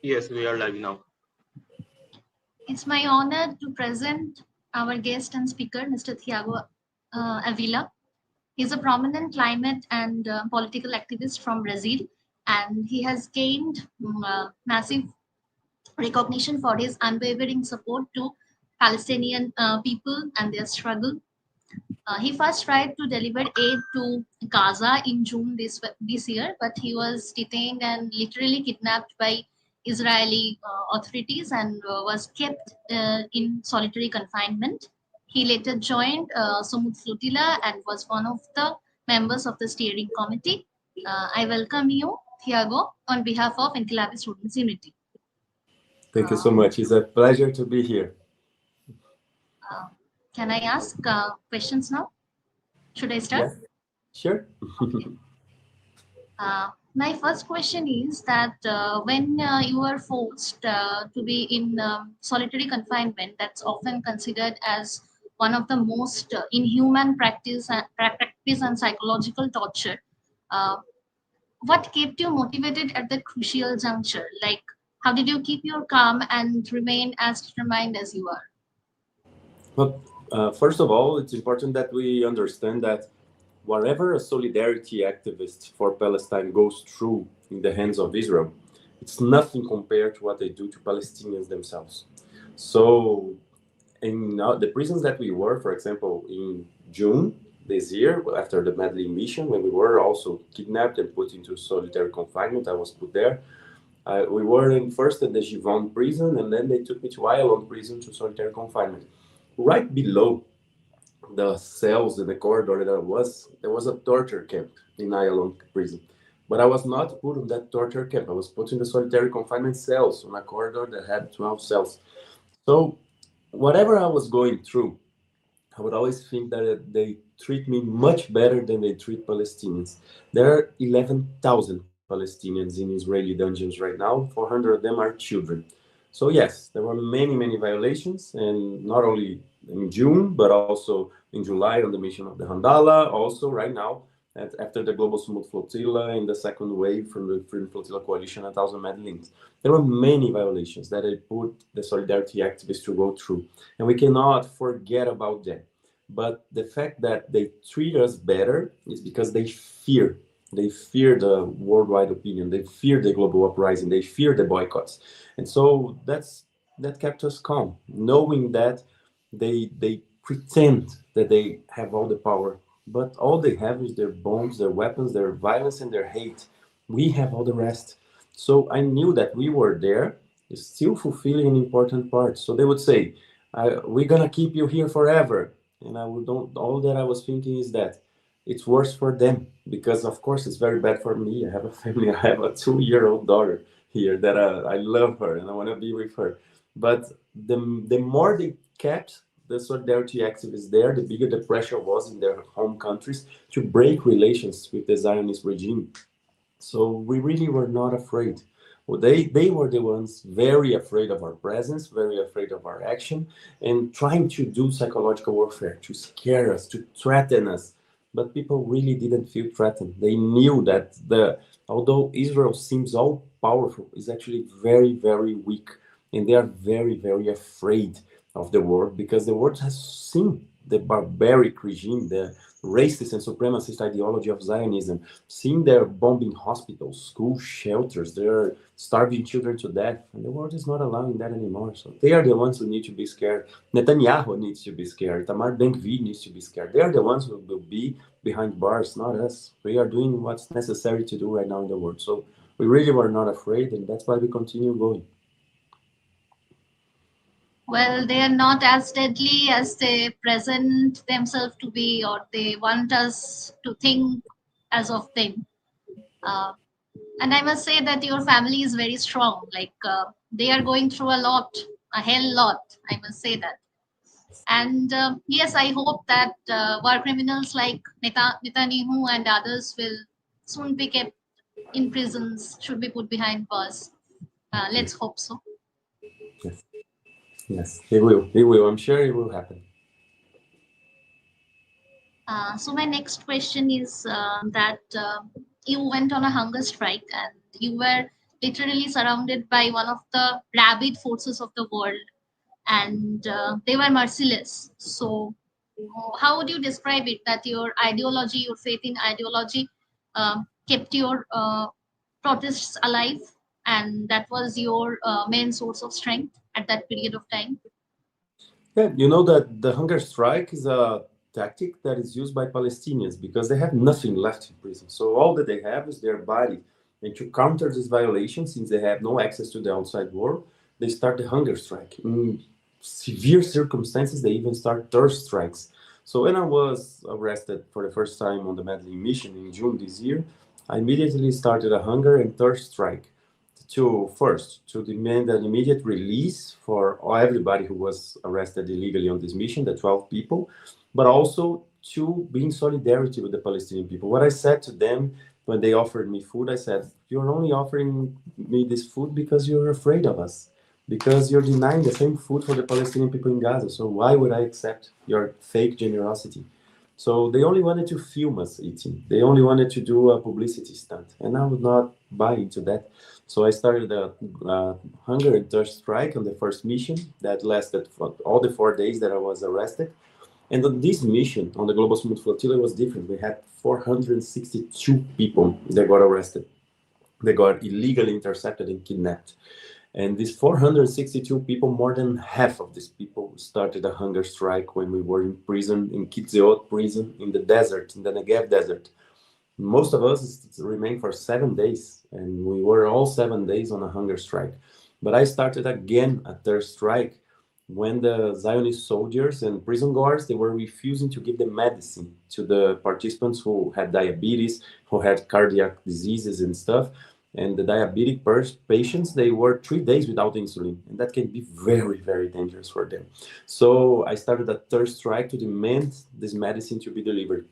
Yes, we are live now. It's my honor to present our guest and speaker, Mr. Thiago Ávila. He's a prominent climate and political activist from Brazil, and he has gained massive recognition for his unwavering support to Palestinian people and their struggle. He first tried to deliver aid to Gaza in June this year, but he was detained and literally kidnapped by Israeli authorities and was kept in solitary confinement. He later joined Sumud Flotilla and was one of the members of the steering committee. I welcome you, Thiago, on behalf of Inquilabi Students Unity. Thank you so much. It's a pleasure to be here. Can I ask questions now? Should I start? Yes. Sure. My first question is that when you are forced to be in solitary confinement, that's often considered as one of the most inhuman practice and psychological torture. What kept you motivated at that crucial juncture? Like, how did you keep your calm and remain as determined as you are? Well, first of all, it's important that we understand that whatever a solidarity activist for Palestine goes through in the hands of Israel, it's nothing compared to what they do to Palestinians themselves. So in the prisons that we were, for example, in June this year, after the Madleen mission, when we were also kidnapped and put into solitary confinement, I was put there. We were first at the Givon prison, and then they took me to Ayalon prison to solitary confinement. Right below the cells in the corridor there was a torture camp in Ayalon prison. But I was not put in that torture camp. I was put in the solitary confinement cells on a corridor that had 12 cells. So whatever I was going through, I would always think that they treat me much better than they treat Palestinians. There are 11,000 Palestinians in Israeli dungeons right now. 400 of them are children. So yes, there were many, many violations, and not only in June, but also in July on the mission of the Handala, also right now, after the Global Sumud Flotilla in the second wave from the Freedom Flotilla Coalition, 1,000 Madleens. There were many violations that they put the solidarity activists to go through, and we cannot forget about them. But the fact that they treat us better is because they fear. They fear the worldwide opinion. They fear the global uprising. They fear the boycotts. And so that kept us calm, knowing that they pretend that they have all the power, but all they have is their bombs, their weapons, their violence, and their hate. We have all the rest. So I knew that we were there, still fulfilling an important part. So they would say, we're going to keep you here forever. And all that I was thinking is that it's worse for them, because of course it's very bad for me. I have a family. I have a 2-year-old daughter here that I love her and I want to be with her. But the more they kept the solidarity activists there, the bigger the pressure was in their home countries to break relations with the Zionist regime. So we really were not afraid. Well, they were the ones very afraid of our presence, very afraid of our action, and trying to do psychological warfare, to scare us, to threaten us. But people really didn't feel threatened. They knew that although Israel seems all powerful, is actually very, very weak. And they are very, very afraid of the world, because the world has seen the barbaric regime, the racist and supremacist ideology of Zionism, seeing their bombing hospitals, schools, shelters, they're starving children to death, and the world is not allowing that anymore. So they are the ones who need to be scared. Netanyahu needs to be scared. Tamar Ben-Gvir needs to be scared. They are the ones who will be behind bars, not us. We are doing what's necessary to do right now in the world. So we really were not afraid, and that's why we continue going. Well, they are not as deadly as they present themselves to be, or they want us to think as of them. And I must say that your family is very strong. Like they are going through a hell lot. I must say that. And yes, I hope that war criminals like Netanyahu and others will soon be kept in prisons, should be put behind bars. Let's hope so. Yes, it will. It will. I'm sure it will happen. So my next question is that you went on a hunger strike and you were literally surrounded by one of the rabid forces of the world, and they were merciless. So, how would you describe it that your ideology, your faith in ideology, kept your protests alive, and that was your main source of strength at that period of time? Yeah, you know that the hunger strike is a tactic that is used by Palestinians because they have nothing left in prison. So all that they have is their body. And to counter this violation, since they have no access to the outside world, they start the hunger strike. In severe circumstances, they even start thirst strikes. So when I was arrested for the first time on the Madleen mission in June this year, I immediately started a hunger and thirst strike to first to demand an immediate release for everybody who was arrested illegally on this mission, the 12 people, but also to be in solidarity with the Palestinian people. What I said to them when they offered me food, I said, "You're only offering me this food because you're afraid of us, because you're denying the same food for the Palestinian people in Gaza. So why would I accept your fake generosity?" So they only wanted to film us eating. They only wanted to do a publicity stunt, and I would not buy into that. So I started a hunger and thirst strike on the first mission that lasted for all the 4 days that I was arrested. And on this mission, on the Global Sumud Flotilla, it was different. We had 462 people that got arrested. They got illegally intercepted and kidnapped. And these 462 people, more than half of these people started a hunger strike when we were in prison, in Kitziot prison, in the desert, in the Negev desert. Most of us remained for 7 days, and we were all 7 days on a hunger strike. But I started again a third strike when the Zionist soldiers and prison guards, they were refusing to give the medicine to the participants who had diabetes, who had cardiac diseases and stuff. And the diabetic patients, they were 3 days without insulin, and that can be very, very dangerous for them. So I started a third strike to demand this medicine to be delivered.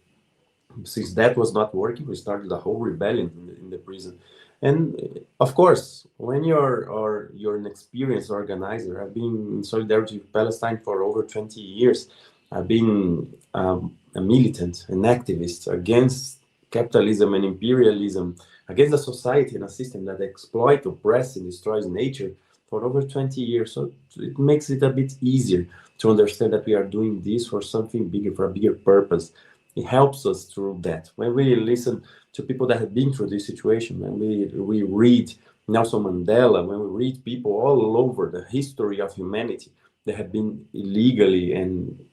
Since that was not working, we started a whole rebellion in the prison. And of course, when you're an experienced organizer, I've been in solidarity with Palestine for over 20 years. I've been a militant, an activist against capitalism and imperialism, against a society and a system that exploit, oppress, and destroys nature for over 20 years. So it makes it a bit easier to understand that we are doing this for something bigger, for a bigger purpose. It helps us through that. When we listen to people that have been through this situation, when we read Nelson Mandela, when we read people all over the history of humanity that have been illegally and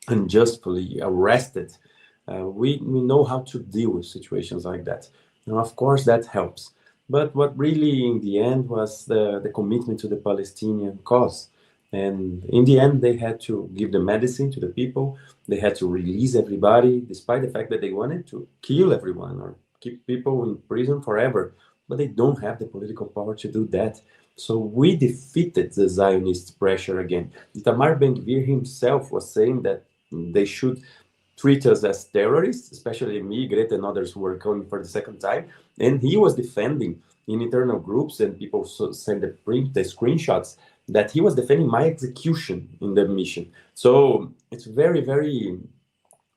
unjustly arrested, we know how to deal with situations like that. And of course, that helps. But what really, in the end, was the commitment to the Palestinian cause. And in the end, they had to give the medicine to the people. They had to release everybody, despite the fact that they wanted to kill everyone or keep people in prison forever. But they don't have the political power to do that. So we defeated the Zionist pressure again. Itamar Ben-Gvir himself was saying that they should treat us as terrorists, especially me, Greta, and others who were coming for the second time. And he was defending in internal groups, and people sent the screenshots that he was defending my execution in the mission. So it's very, very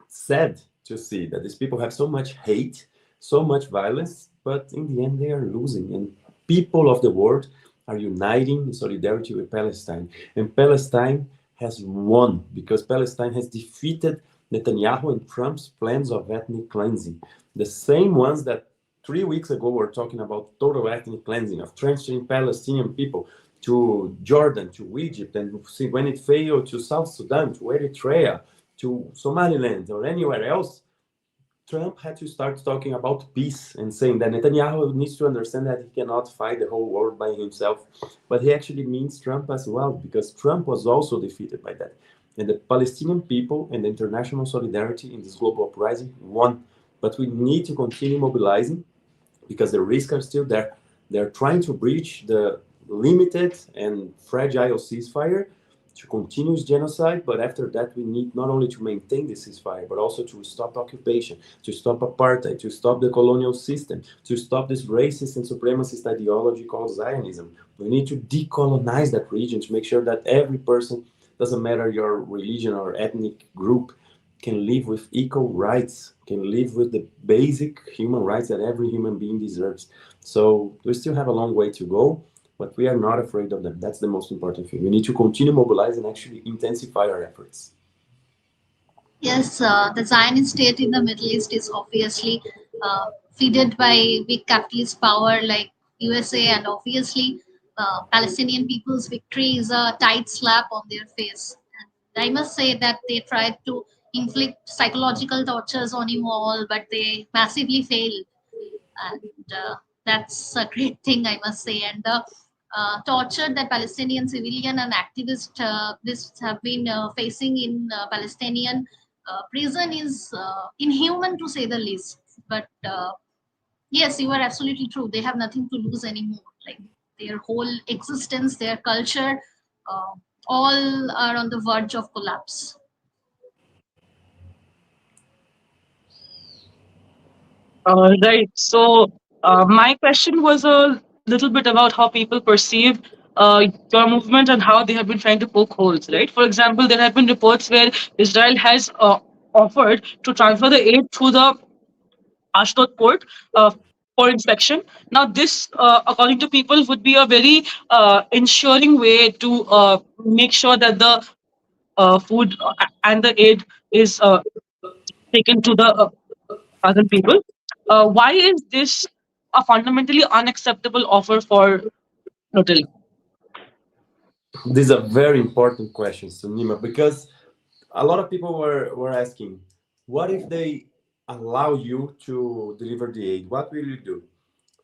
sad to see that these people have so much hate, so much violence, but in the end they are losing. And people of the world are uniting in solidarity with Palestine. And Palestine has won because Palestine has defeated Netanyahu and Trump's plans of ethnic cleansing. The same ones that 3 weeks ago were talking about total ethnic cleansing, of transferring Palestinian people to Jordan, to Egypt, and see when it failed to South Sudan, to Eritrea, to Somaliland, or anywhere else. Trump had to start talking about peace and saying that Netanyahu needs to understand that he cannot fight the whole world by himself. But he actually means Trump as well, because Trump was also defeated by that. And the Palestinian people and the international solidarity in this global uprising won. But we need to continue mobilizing because the risks are still there. They're trying to breach the limited and fragile ceasefire to continue genocide, but after that we need not only to maintain the ceasefire, but also to stop occupation, to stop apartheid, to stop the colonial system, to stop this racist and supremacist ideology called Zionism. We need to decolonize that region to make sure that every person, doesn't matter your religion or ethnic group, can live with equal rights, can live with the basic human rights that every human being deserves. So we still have a long way to go, but we are not afraid of them. That's the most important thing. We need to continue mobilizing and actually intensify our efforts. Yes, the Zionist state in the Middle East is obviously fed by big capitalist power like USA, and obviously Palestinian people's victory is a tight slap on their face. And I must say that they tried to inflict psychological tortures on him all, but they massively failed, and that's a great thing, I must say. And the torture that Palestinian civilian and activists have been facing in Palestinian prison is inhuman to say the least. But yes, you are absolutely true. They have nothing to lose anymore. Like their whole existence, their culture, uh, all are on the verge of collapse. Right. So, my question was a little bit about how people perceive your movement and how they have been trying to poke holes, right? For example, there have been reports where Israel has offered to transfer the aid through the Ashdod port uh, for inspection. Now, this, according to people, would be a very ensuring way to make sure that the food and the aid is taken to the other people. Why is this a fundamentally unacceptable offer for Flotilla? These are very important questions, Sunima, because a lot of people were asking, what if they allow you to deliver the aid? What will you do?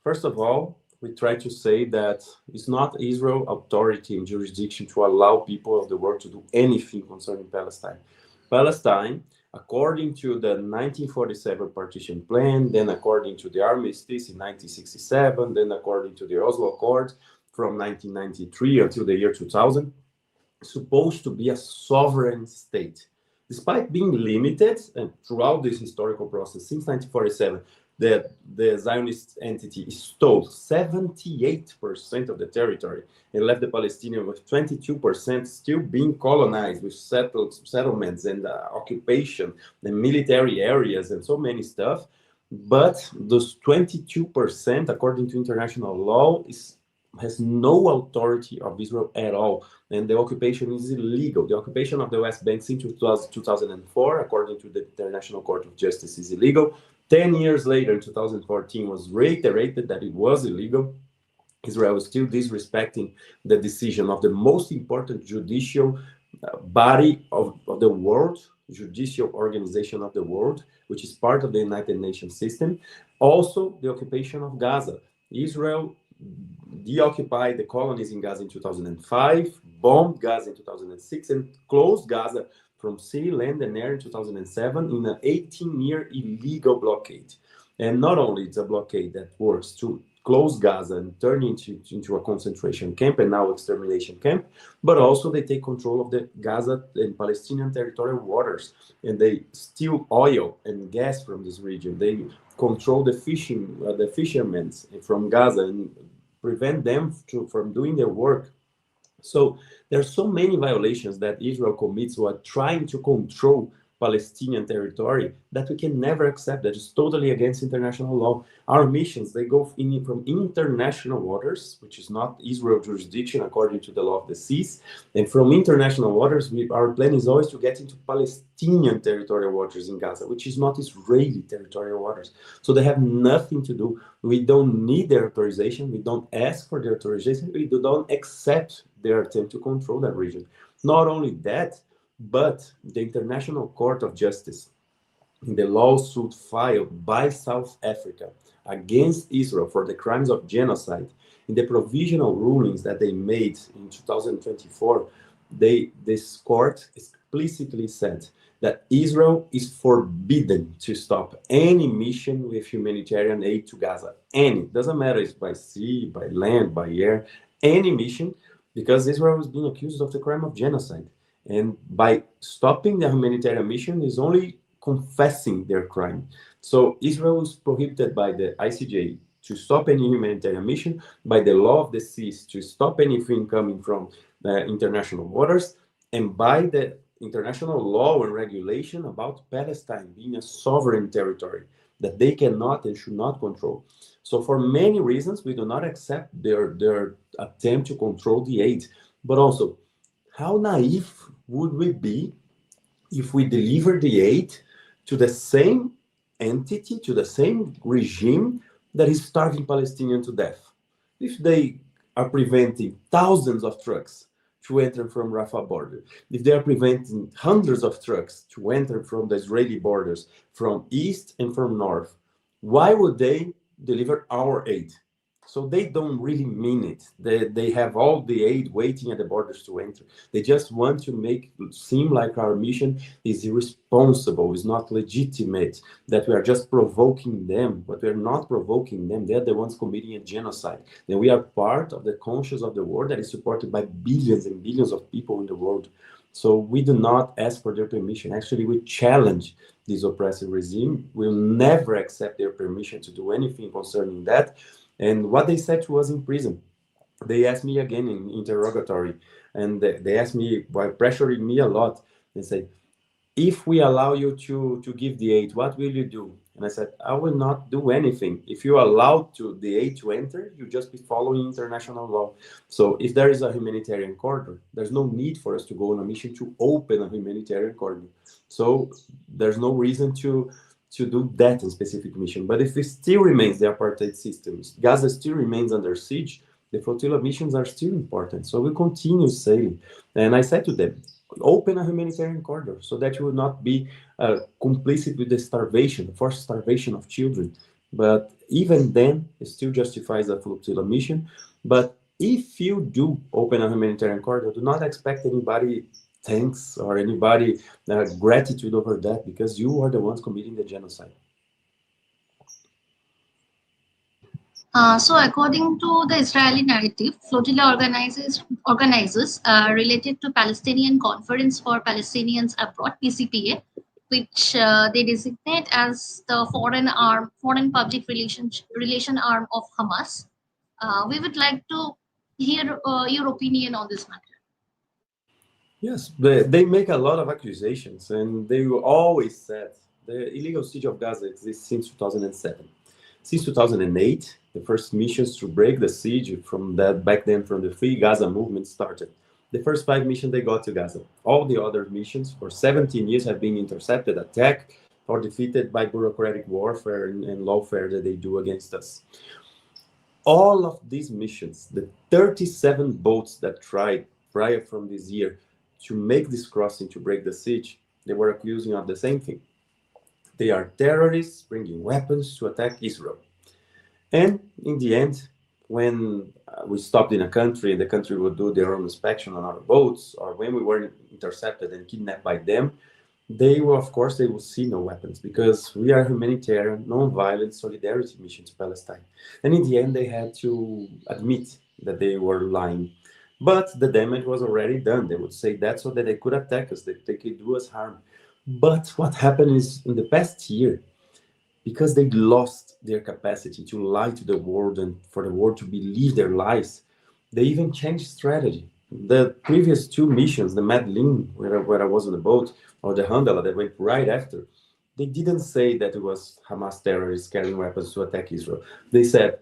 First of all, we try to say that it's not Israel authority and jurisdiction to allow people of the world to do anything concerning Palestine. Palestine, according to the 1947 partition plan, then according to the armistice in 1967, then according to the Oslo Accord from 1993 until the year 2000, supposed to be a sovereign state. Despite being limited, and throughout this historical process since 1947, the Zionist entity stole 78% of the territory and left the Palestinians with 22% still being colonized with settlements and occupation and military areas and so many stuff. But those 22%, according to international law, has no authority of Israel at all, and the occupation is illegal. The occupation of the West Bank since 2004, according to the International Court of Justice, is illegal. 10 years later, in 2014, was reiterated that it was illegal. Israel is still disrespecting the decision of the most important judicial body of the world, judicial organization of the world, which is part of the United Nations system. Also, the occupation of Gaza. Israel deoccupied the colonies in Gaza in 2005, bombed Gaza in 2006, and closed Gaza from sea, land, and air in 2007 in an 18-year illegal blockade. And not only it's a blockade that works to close Gaza and turn into a concentration camp and now extermination camp, but also they take control of the Gaza and Palestinian territorial waters, and they steal oil and gas from this region. They control the fishermen from Gaza and prevent them from doing their work. So there are so many violations that Israel commits while trying to control Palestinian territory that we can never accept. That is totally against international law. Our missions, they go from international waters, which is not Israel jurisdiction according to the law of the seas. And from international waters, our plan is always to get into Palestinian territorial waters in Gaza, which is not Israeli territorial waters. So they have nothing to do. We don't need their authorization. We don't ask for their authorization. We don't accept their attempt to control that region. Not only that, but the International Court of Justice, in the lawsuit filed by South Africa against Israel for the crimes of genocide, in the provisional rulings that they made in 2024, this court explicitly said that Israel is forbidden to stop any mission with humanitarian aid to Gaza. Any, doesn't matter if by sea, by land, by air, any mission, because Israel is being accused of the crime of genocide. And by stopping the humanitarian mission is only confessing their crime. So Israel is prohibited by the ICJ to stop any humanitarian mission, by the law of the seas to stop anything coming from international waters, and by the international law and regulation about Palestine being a sovereign territory that they cannot and should not control. So for many reasons, we do not accept their attempt to control the aid. But also, how naive would we be if we deliver the aid to the same entity, to the same regime that is starving Palestinians to death? If they are preventing thousands of trucks to enter from Rafah border, if they are preventing hundreds of trucks to enter from the Israeli borders, from east and from north, why would they deliver our aid? So they don't really mean it. They have all the aid waiting at the borders to enter. They just want to make it seem like our mission is irresponsible, is not legitimate, that we are just provoking them, but we're not provoking them. They're the ones committing a genocide. Then we are part of the conscience of the world that is supported by billions and billions of people in the world. So we do not ask for their permission. Actually, we challenge this oppressive regime. We'll never accept their permission to do anything concerning that. And what they said to us in prison, they asked me again in interrogatory, and they asked me by pressuring me a lot. They say, if we allow you to give the aid, what will you do? And I said, I will not do anything. If you allow the aid to enter, you just be following international law. So if there is a humanitarian corridor, there's no need for us to go on a mission to open a humanitarian corridor. So there's no reason to do that in specific mission. But if it still remains the apartheid systems, Gaza still remains under siege, the flotilla missions are still important. So we continue sailing. And I said to them, open a humanitarian corridor so that you will not be complicit with the starvation, the forced starvation of children. But even then, it still justifies a flotilla mission. But if you do open a humanitarian corridor, do not expect anybody thanks or anybody gratitude over that, because you are the ones committing the genocide. So according to the Israeli narrative, flotilla organizers related to Palestinian Conference for Palestinians Abroad (PCPA), which they designate as the foreign public relation arm of Hamas. We would like to hear your opinion on this matter. Yes, they make a lot of accusations, and they always said the illegal siege of Gaza exists since 2007. Since 2008, the first missions to break the siege from that back then from the Free Gaza movement started. The first 5 missions they got to Gaza. All the other missions for 17 years have been intercepted, attacked, or defeated by bureaucratic warfare and lawfare that they do against us. All of these missions, the 37 boats that tried prior from this year to make this crossing to break the siege, they were accusing of the same thing. They are terrorists bringing weapons to attack Israel. And in the end, when we stopped in a country and the country would do their own inspection on our boats, or when we were intercepted and kidnapped by them, they will, of course, they will see no weapons, because we are humanitarian, non-violent solidarity mission to Palestine. And in the end, they had to admit that they were lying. But the damage was already done. They would say that so that they could attack us, that they could do us harm. But what happened is, in the past year, because they lost their capacity to lie to the world and for the world to believe their lies, they even changed strategy. The previous 2 missions, the Madleen, where I was on the boat, or the Handala that went right after, they didn't say that it was Hamas terrorists carrying weapons to attack Israel. They said,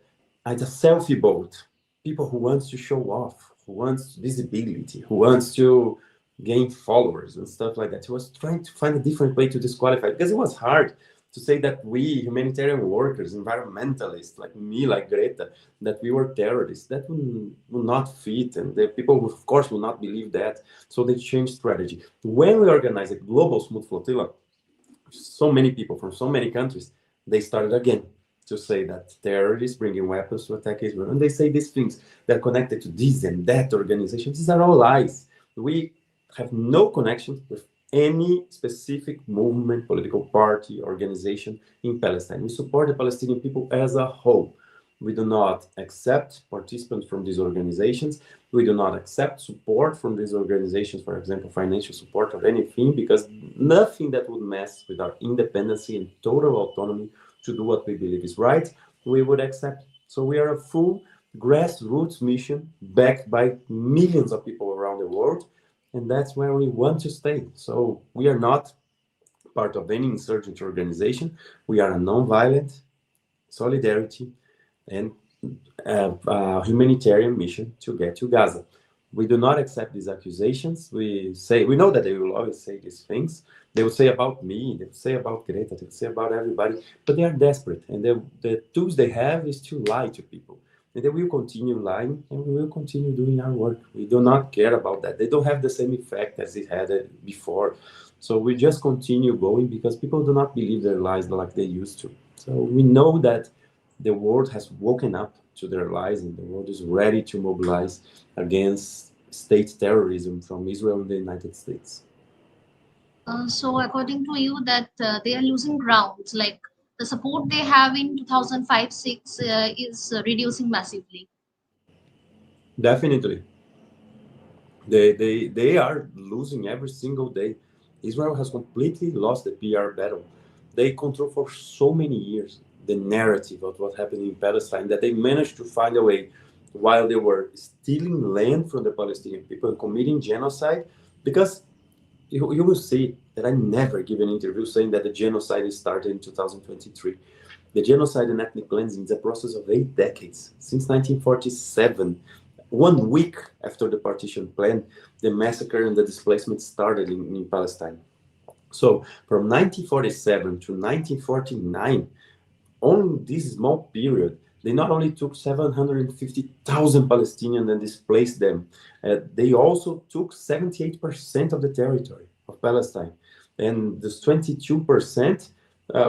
it's a selfie boat. People who wants to show off, who wants visibility, who wants to gain followers and stuff like that. He was trying to find a different way to disqualify, because it was hard to say that we, humanitarian workers, environmentalists like me, like Greta, that we were terrorists. That will not fit, and the people, of course, will not believe that. So they changed strategy. When we organized a Global Sumud Flotilla, so many people from so many countries, they started again to say that terrorists bringing weapons to attack Israel. And they say these things that are connected to this and that organization. These are all lies. We have no connection with any specific movement, political party, organization in Palestine. We support the Palestinian people as a whole. We do not accept participants from these organizations. We do not accept support from these organizations, for example, financial support or anything, because nothing that would mess with our independence and total autonomy to do what we believe is right, we would accept. So we are a full grassroots mission backed by millions of people around the world and that's where we want to stay. So we are not part of any insurgent organization. We are a non-violent solidarity and humanitarian mission to get to Gaza. We do not accept these accusations. We know that they will always say these things. They will say about me, they will say about Greta, they will say about everybody, but they are desperate, and the tools they have is to lie to people. And they will continue lying, and we will continue doing our work. We do not care about that. They don't have the same effect as it had before. So we just continue going because people do not believe their lies like they used to. So we know that the world has woken up to their lies, and the world is ready to mobilize against state terrorism from Israel and the United States. So according to you, that they are losing grounds, like the support they have in 2005-6 is reducing massively. Definitely. They are losing every single day. Israel has completely lost the PR battle. They control for so many years the narrative of what happened in Palestine that they managed to find a way, while they were stealing land from the Palestinian people and committing genocide. Because you will see that I never give an interview saying that the genocide started in 2023. The genocide and ethnic cleansing is a process of 8 decades, since 1947. 1 week after the partition plan, the massacre and the displacement started in Palestine. So from 1947 to 1949, on this small period, they not only took 750,000 Palestinians and displaced them, they also took 78% of the territory of Palestine. And this 22%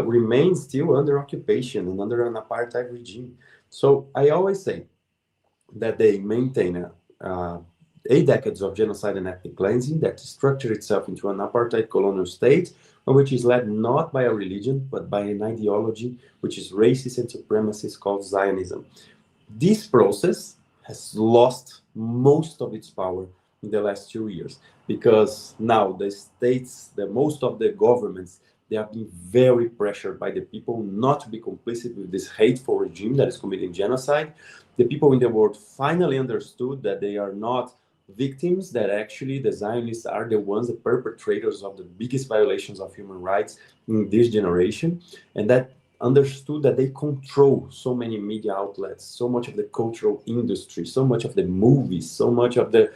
remain still under occupation and under an apartheid regime. So I always say that they maintain 8 decades of genocide and ethnic cleansing that structured itself into an apartheid colonial state, which is led not by a religion, but by an ideology which is racist and supremacist called Zionism. This process has lost most of its power in the last 2 years because now the states, most of the governments, they have been very pressured by the people not to be complicit with this hateful regime that is committing genocide. The people in the world finally understood that they are not victims, that actually the Zionists are the ones, the perpetrators of the biggest violations of human rights in this generation, and that understood that they control so many media outlets, so much of the cultural industry, so much of the movies, so much of the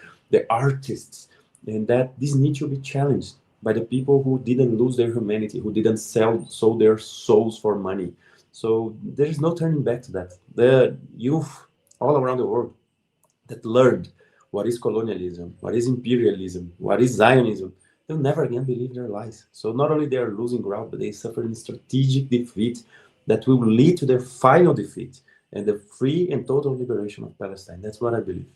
artists, and that this needs to be challenged by the people who didn't lose their humanity, who didn't sold their souls for money. So there is no turning back to that. The youth all around the world that learned what is colonialism, what is imperialism, what is Zionism, they'll never again believe their lies. So not only they are losing ground, but they suffer a strategic defeat that will lead to their final defeat and the free and total liberation of Palestine. That's what I believe.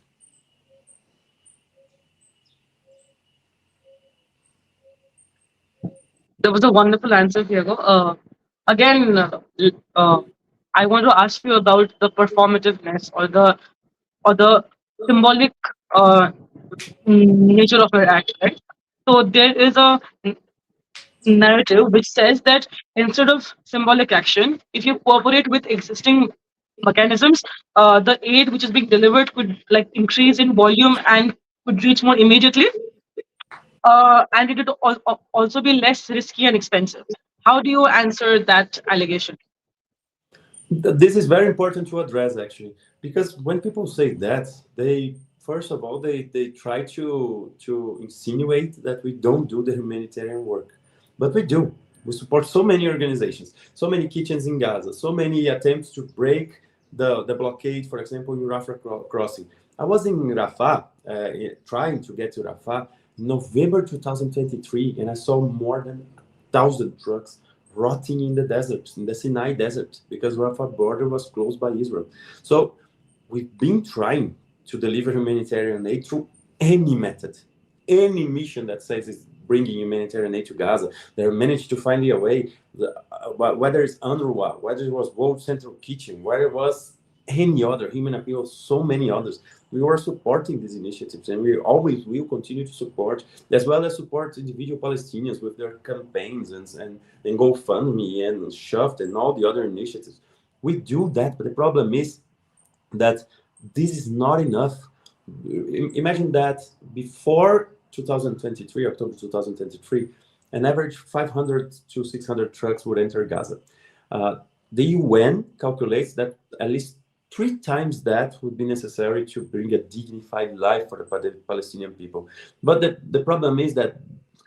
That was a wonderful answer, Diego. Again, uh, I want to ask you about the performativeness or the symbolic uh, nature of your act, right? So there is a narrative which says that instead of symbolic action, if you cooperate with existing mechanisms, the aid which is being delivered could like increase in volume and could reach more immediately, and it would also be less risky and expensive. How do you answer that allegation? This is very important to address actually, because when people say that, they first of all they try to insinuate that we don't do the humanitarian work, but we do. We support so many organizations, so many kitchens in Gaza, so many attempts to break the blockade, for example, in Rafah crossing. I was in Rafah, trying to get to Rafah in November 2023, and I saw more than 1,000 trucks rotting in the desert, in the Sinai desert, because Rafah border was closed by Israel. So we've been trying to deliver humanitarian aid through any method, any mission that says it's bringing humanitarian aid to Gaza. They managed to find a way, whether it's UNRWA, whether it was World Central Kitchen, whether it was any other human appeal, so many others. We were supporting these initiatives, and we always will continue to support, as well as support individual Palestinians with their campaigns and GoFundMe and Shuft and all the other initiatives. We do that, but the problem is that this is not enough. Imagine that before 2023, October 2023, an average 500 to 600 trucks would enter Gaza. The UN calculates that at least 3 times that would be necessary to bring a dignified life for the Palestinian people. But the problem is that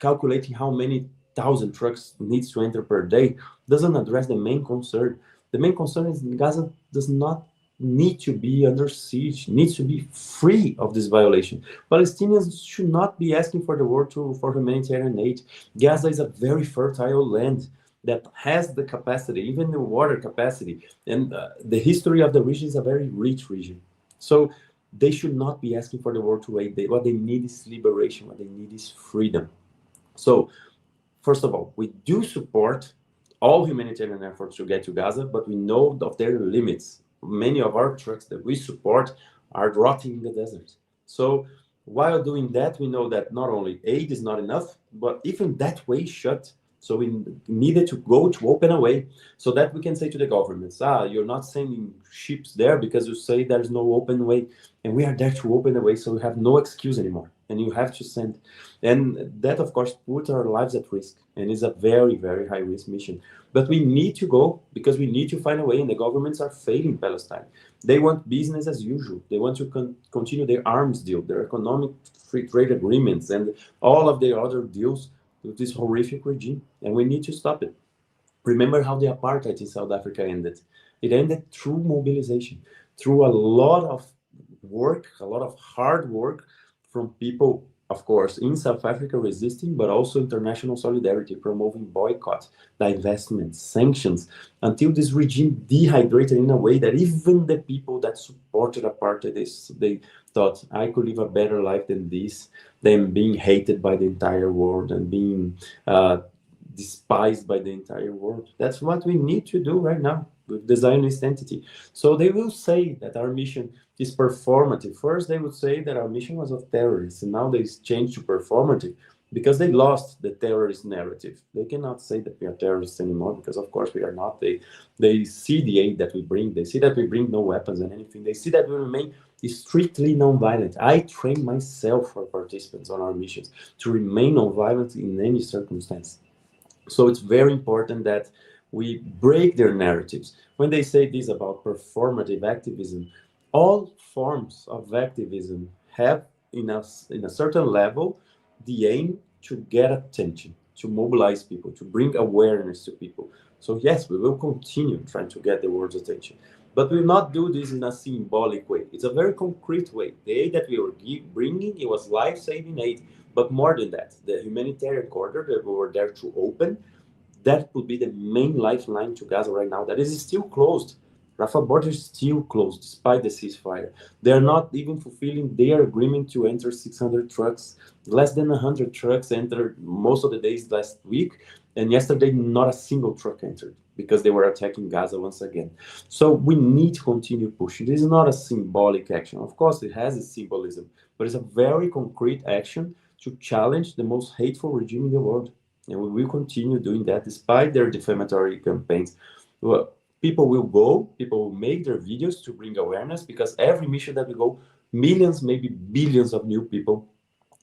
calculating how many thousand trucks needs to enter per day doesn't address the main concern. The main concern is Gaza does not need to be under siege, needs to be free of this violation. Palestinians should not be asking for the world for humanitarian aid. Gaza is a very fertile land that has the capacity, even the water capacity, and the history of the region is a very rich region. So they should not be asking for the world to aid. What they need is liberation. What they need is freedom. So first of all, we do support all humanitarian efforts to get to Gaza, but we know of their limits. Many of our trucks that we support are rotting in the desert. So while doing that, we know that not only aid is not enough, but even that way is shut. So we needed to go to open a way so that we can say to the governments, you're not sending ships there because you say there's no open way. And we are there to open the way, so we have no excuse anymore. And you have to send. And that, of course, puts our lives at risk and is a very, very high risk mission. But we need to go because we need to find a way, and the governments are failing Palestine. They want business as usual. They want to continue their arms deal, their economic free trade agreements, and all of the other deals with this horrific regime. And we need to stop it. Remember how the apartheid in South Africa ended. It ended through mobilization, through a lot of work, a lot of hard work from people, of course, in South Africa resisting, but also international solidarity, promoting boycott, divestment, sanctions, until this regime dehydrated in a way that even the people that supported apartheid, they thought, I could live a better life than this, than being hated by the entire world and being despised by the entire world. That's what we need to do right now with the Zionist entity. So they will say that our mission is performative. First, they would say that our mission was of terrorists, and now they changed to performative because they lost the terrorist narrative. They cannot say that we are terrorists anymore because, of course, we are not. They see the aid that we bring. They see that we bring no weapons and anything. They see that we remain strictly nonviolent. I train myself for participants on our missions to remain nonviolent in any circumstance. So it's very important that we break their narratives. When they say this about performative activism, all forms of activism have, in a certain level, the aim to get attention, to mobilize people, to bring awareness to people. So yes, we will continue trying to get the world's attention, but we will not do this in a symbolic way. It's a very concrete way. The aid that we were bringing, it was life-saving aid, but more than that, the humanitarian corridor that we were there to open, that would be the main lifeline to Gaza right now. That is still closed. Rafah border is still closed despite the ceasefire. They are not even fulfilling their agreement to enter 600 trucks. Less than 100 trucks entered most of the days last week, and yesterday not a single truck entered because they were attacking Gaza once again. So we need to continue pushing. This is not a symbolic action. Of course, it has a symbolism, but it's a very concrete action to challenge the most hateful regime in the world. And we will continue doing that despite their defamatory campaigns. Well, people will go, people will make their videos to bring awareness, because every mission that we go, millions, maybe billions of new people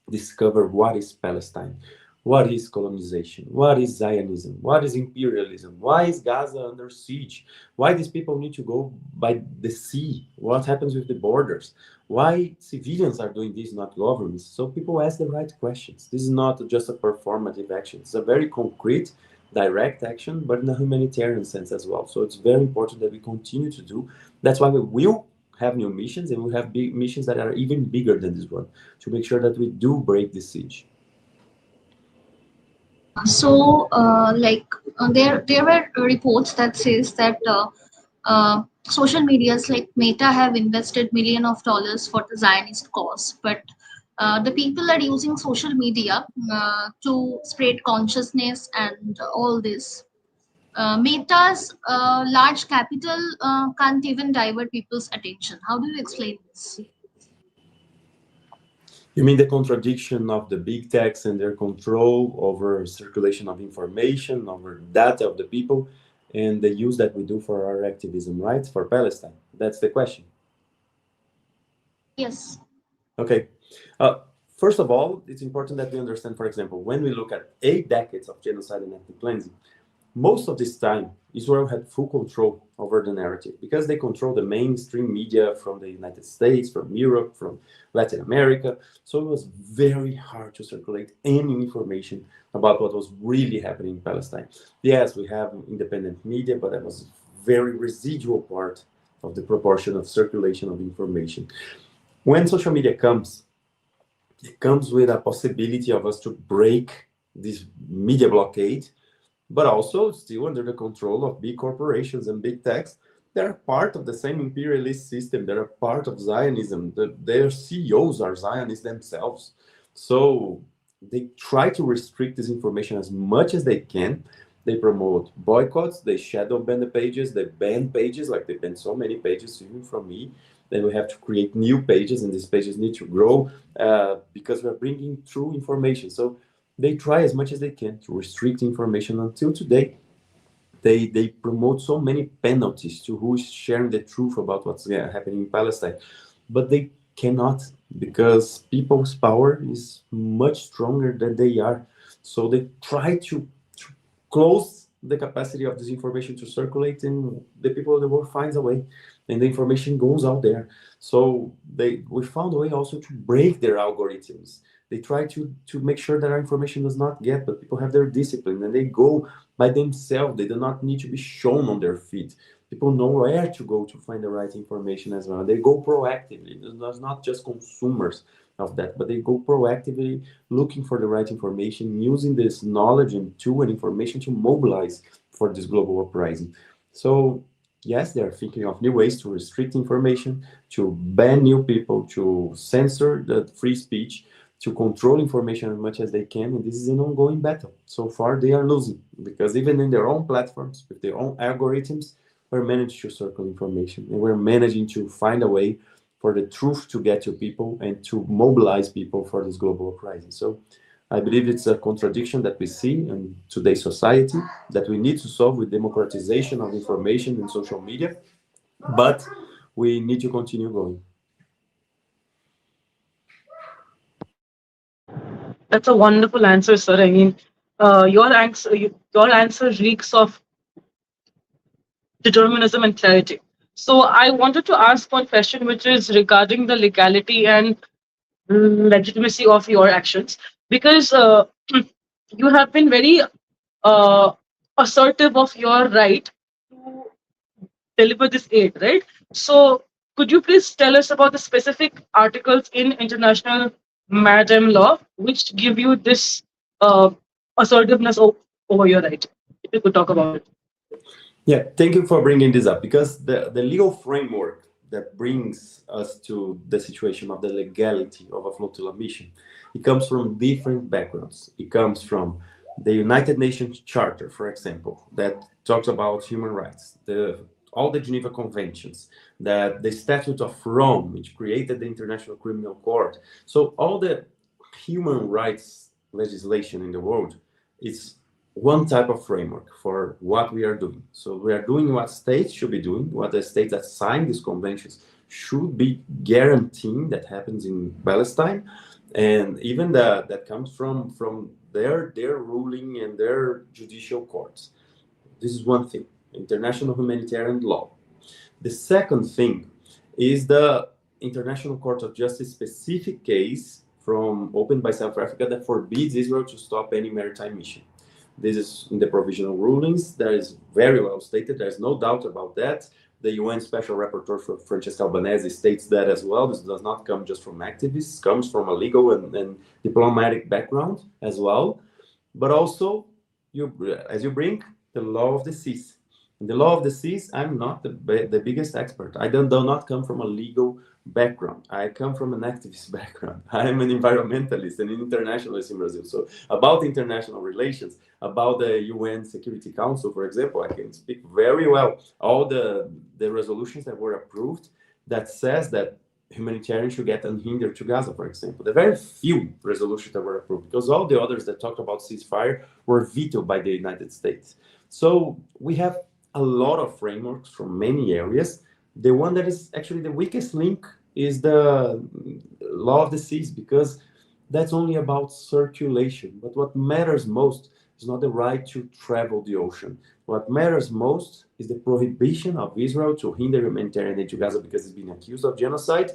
discover what is Palestine, what is colonization, what is Zionism, what is imperialism, why is Gaza under siege, why these people need to go by the sea, what happens with the borders, why civilians are doing this, not governments. So people ask the right questions. This is not just a performative action. It's a very concrete, direct action, but in a humanitarian sense as well. So it's very important that we continue to do. That's why we will have new missions, and we have big missions that are even bigger than this one, to make sure that we do break the siege. So, there were reports that says that social medias like Meta have invested millions of dollars for the Zionist cause, but the people are using social media to spread consciousness and all this. Meta's large capital can't even divert people's attention. How do you explain this? You mean the contradiction of the big techs and their control over circulation of information, over data of the people, and the use that we do for our activism, right? For Palestine. That's the question. Yes. Okay. First of all, it's important that we understand, for example, when we look at 8 decades of genocide and ethnic cleansing, most of this time, Israel had full control over the narrative because they control the mainstream media from the United States, from Europe, from Latin America. So it was very hard to circulate any information about what was really happening in Palestine. Yes, we have independent media, but that was a very residual part of the proportion of circulation of information. When social media comes, it comes with a possibility of us to break this media blockade, but also still under the control of big corporations and big techs. They're part of the same imperialist system. They're a part of Zionism. Their CEOs are Zionists themselves. So they try to restrict this information as much as they can. They promote boycotts. They shadow ban the pages. They ban pages, like they banned so many pages, even from me. Then we have to create new pages, and these pages need to grow because we're bringing true information. So they try as much as they can to restrict information until today. They promote so many penalties to who is sharing the truth about what's happening in Palestine. But they cannot, because people's power is much stronger than they are. So they try to close the capacity of this information to circulate, and the people of the world finds a way, and the information goes out there. So we found a way also to break their algorithms. They try to make sure that our information does not get, but people have their discipline and they go by themselves. They do not need to be shown on their feed. People know where to go to find the right information as well. They go proactively. It's not just consumers of that, but they go proactively looking for the right information, using this knowledge and tool and information to mobilize for this global uprising. So yes, they are thinking of new ways to restrict information, to ban new people, to censor the free speech, to control information as much as they can, and this is an ongoing battle. So far, they are losing, because even in their own platforms, with their own algorithms, we're managing to circle information, and we're managing to find a way for the truth to get to people and to mobilize people for this global uprising. So I believe it's a contradiction that we see in today's society that we need to solve with democratization of information and social media, but we need to continue going. That's a wonderful answer, sir. I mean, your answer reeks of determinism and clarity. So I wanted to ask one question, which is regarding the legality and legitimacy of your actions, because you have been very uh, assertive of your right to deliver this aid, right? So could you please tell us about the specific articles in international maritime law which give you this assertiveness over your right? If you could talk about it. Yeah, thank you for bringing this up, because the legal framework that brings us to the situation of the legality of a flotilla mission, it comes from different backgrounds. It comes from the United Nations Charter, for example, that talks about human rights, all the Geneva Conventions, the Statute of Rome, which created the International Criminal Court. So all the human rights legislation in the world is one type of framework for what we are doing. So we are doing what states should be doing, what the states that sign these conventions should be guaranteeing that happens in Palestine, and even that comes from their ruling and their judicial courts. This is one thing, international humanitarian law. The second thing is the International Court of Justice specific case opened by South Africa that forbids Israel to stop any maritime mission. This is in the provisional rulings. That is very well stated. There's no doubt about that. The UN Special Rapporteur for Francesca Albanese states that as well. This does not come just from activists, comes from a legal and diplomatic background as well. But also, as you bring the law of the seas. In the law of the seas, I'm not the biggest expert. I do not come from a legal background. I come from an activist background. I'm an environmentalist and an internationalist in Brazil. So about international relations, about the UN Security Council, for example, I can speak very well. All the resolutions that were approved that says that humanitarians should get unhindered to Gaza, for example. The very few resolutions that were approved, because all the others that talked about ceasefire were vetoed by the United States. So we have a lot of frameworks from many areas. The one that is actually the weakest link is the law of the seas, because that's only about circulation. But what matters most is not the right to travel the ocean. What matters most is the prohibition of Israel to hinder humanitarian aid to Gaza because it's been accused of genocide,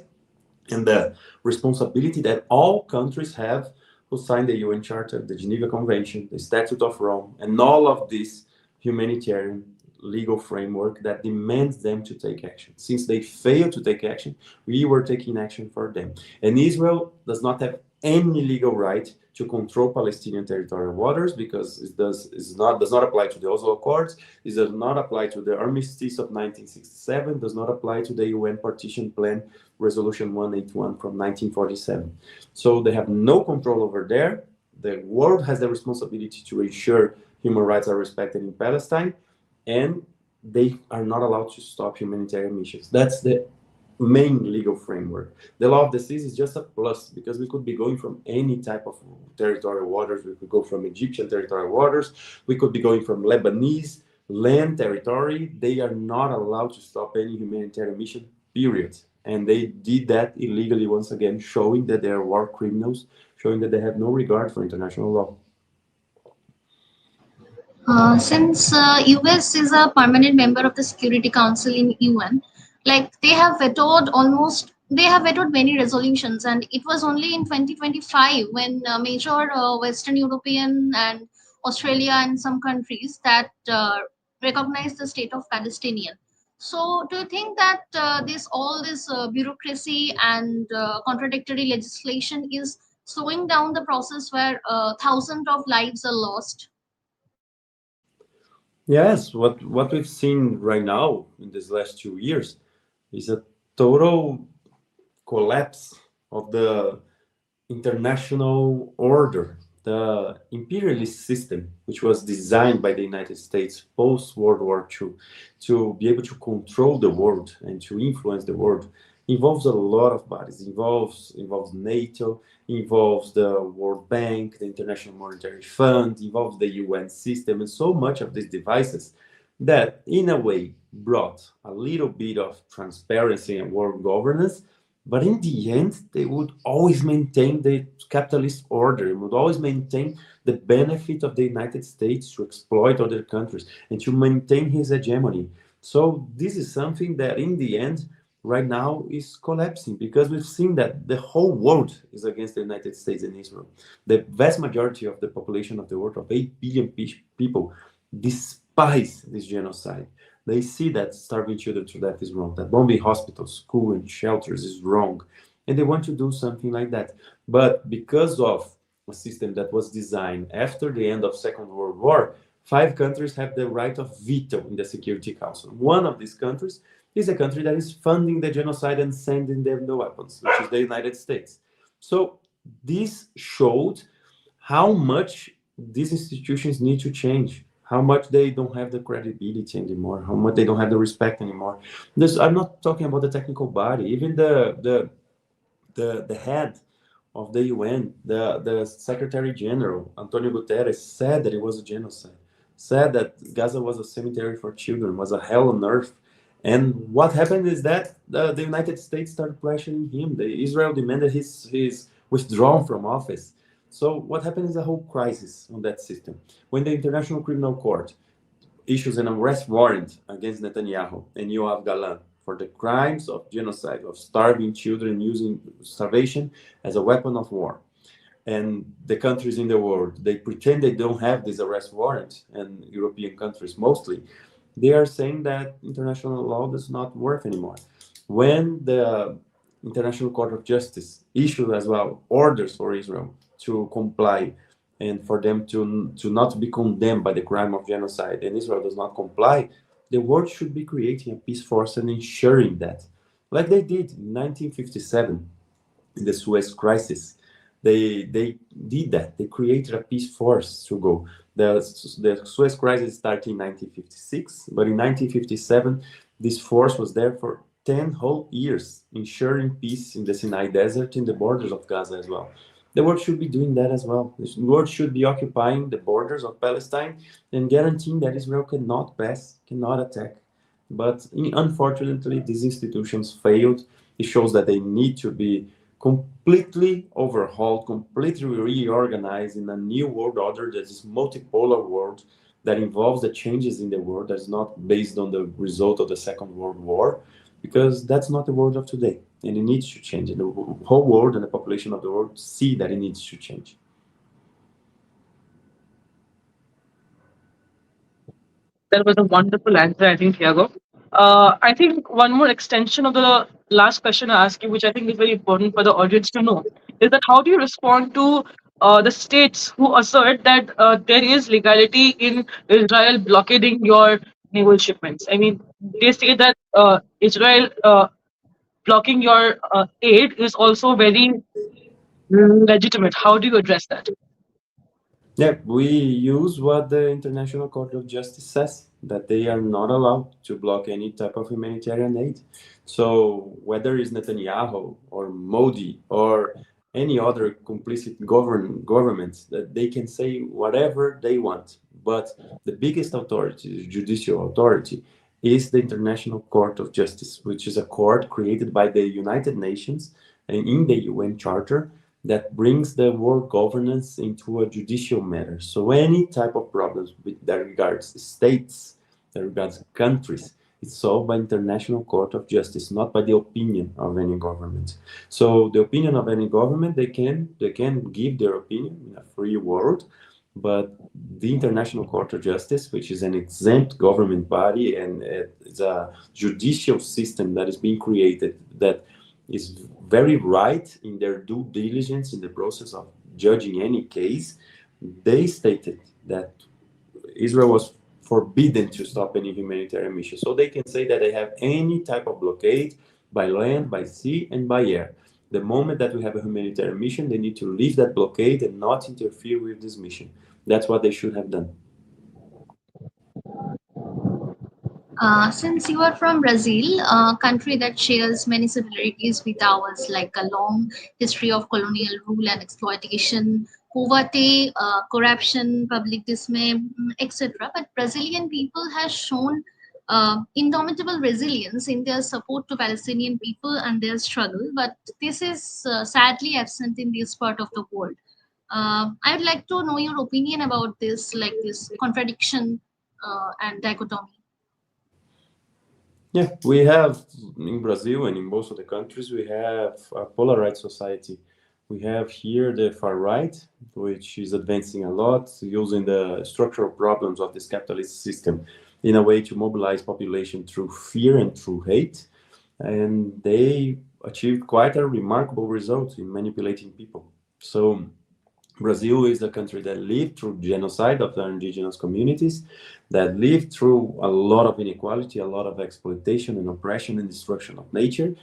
and the responsibility that all countries have who signed the UN Charter, the Geneva Convention, the Statute of Rome, and all of this humanitarian legal framework that demands them to take action. Since they failed to take action, we were taking action for them. And Israel does not have any legal right to control Palestinian territorial waters because it does not apply to the Oslo Accords, it does not apply to the Armistice of 1967, does not apply to the UN Partition Plan Resolution 181 from 1947. So they have no control over there. The world has the responsibility to ensure human rights are respected in Palestine, and they are not allowed to stop humanitarian missions. That's the main legal framework. The law of the seas is just a plus because we could be going from any type of territorial waters. We could go from Egyptian territorial waters. We could be going from Lebanese land territory. They are not allowed to stop any humanitarian mission, period. And they did that illegally once again, showing that they are war criminals, showing that they have no regard for international law. Since US is a permanent member of the Security Council in UN, like they have vetoed many resolutions, and it was only in 2025 when major Western European and Australia and some countries that recognized the state of Palestinian. So, do you think that this bureaucracy and contradictory legislation is slowing down the process where thousands of lives are lost? Yes, what we've seen right now in these last 2 years is a total collapse of the international order, the imperialist system, which was designed by the United States post World War II to be able to control the world and to influence the world, involves a lot of bodies. Involves NATO, involves the World Bank, the International Monetary Fund, involves the UN system, and so much of these devices that, in a way, brought a little bit of transparency and world governance. But in the end, they would always maintain the capitalist order, would always maintain the benefit of the United States to exploit other countries and to maintain his hegemony. So this is something that in the end, right now is collapsing because we've seen that the whole world is against the United States and Israel. The vast majority of the population of the world, of 8 billion people, despise this genocide. They see that starving children to death is wrong, that bombing hospitals, schools, and shelters is wrong, and they want to do something like that. But because of a system that was designed after the end of Second World War, 5 countries have the right of veto in the Security Council. One of these countries is a country that is funding the genocide and sending them the weapons, which is the United States. So this showed how much these institutions need to change, how much they don't have the credibility anymore, how much they don't have the respect anymore. I'm not talking about the technical body, even the head of the UN, the Secretary General, Antonio Guterres, said that it was a genocide, said that Gaza was a cemetery for children, was a hell on earth. And what happened is that the United States started pressuring him. Israel demanded his withdrawal from office. So what happened is a whole crisis on that system. When the International Criminal Court issues an arrest warrant against Netanyahu and Yoav Galan for the crimes of genocide, of starving children, using starvation as a weapon of war, and the countries in the world, they pretend they don't have this arrest warrant, and European countries mostly, they are saying that international law does not work anymore. When the International Court of Justice issued as well orders for Israel to comply and for them to not be condemned by the crime of genocide, and Israel does not comply, the world should be creating a peace force and ensuring that, like they did in 1957 in the Suez Crisis. They did that. They created a peace force to go. The Suez Crisis started in 1956, but in 1957, this force was there for 10 whole years, ensuring peace in the Sinai Desert, in the borders of Gaza as well. The world should be doing that as well. The world should be occupying the borders of Palestine and guaranteeing that Israel cannot pass, cannot attack. But unfortunately, these institutions failed. It shows that they need to be completely overhauled, completely reorganized in a new world order that is multipolar world that involves the changes in the world that's not based on the result of the Second World War, because that's not the world of today, and it needs to change. And the whole world and the population of the world see that it needs to change. That was a wonderful answer, I think, Thiago. I think one more extension of the last question I asked you, which I think is very important for the audience to know, is that how do you respond to the states who assert that there is legality in Israel blockading your naval shipments? I mean, they say that Israel blocking your aid is also very legitimate. How do you address that? Yeah, we use what the International Court of Justice says, that they are not allowed to block any type of humanitarian aid. So whether it's Netanyahu or Modi or any other complicit governments, that they can say whatever they want. But the biggest authority, the judicial authority, is the International Court of Justice, which is a court created by the United Nations and in the UN Charter that brings the world governance into a judicial matter. So any type of problems that regards states, that regards countries, it's solved by International Court of Justice, not by the opinion of any government. So the opinion of any government, they can give their opinion in a free world, but the International Court of Justice, which is an exempt government body and it's a judicial system that is being created that is very right in their due diligence in the process of judging any case, they stated that Israel was forbidden to stop any humanitarian mission. So they can say that they have any type of blockade by land, by sea, and by air. The moment that we have a humanitarian mission, they need to leave that blockade and not interfere with this mission. That's what they should have done. Since you are from Brazil, a country that shares many similarities with ours, like a long history of colonial rule and exploitation, poverty, corruption, public dismay, etc. But Brazilian people has shown indomitable resilience in their support to Palestinian people and their struggle. But this is sadly absent in this part of the world. I would like to know your opinion about this, like this contradiction and dichotomy. Yeah, we have in Brazil and in most of the countries, we have a polarized society. We have here the far right, which is advancing a lot, using the structural problems of this capitalist system in a way to mobilize population through fear and through hate. And they achieved quite a remarkable result in manipulating people. So Brazil is the country that lived through genocide of the indigenous communities, that lived through a lot of inequality, a lot of exploitation and oppression and destruction of nature.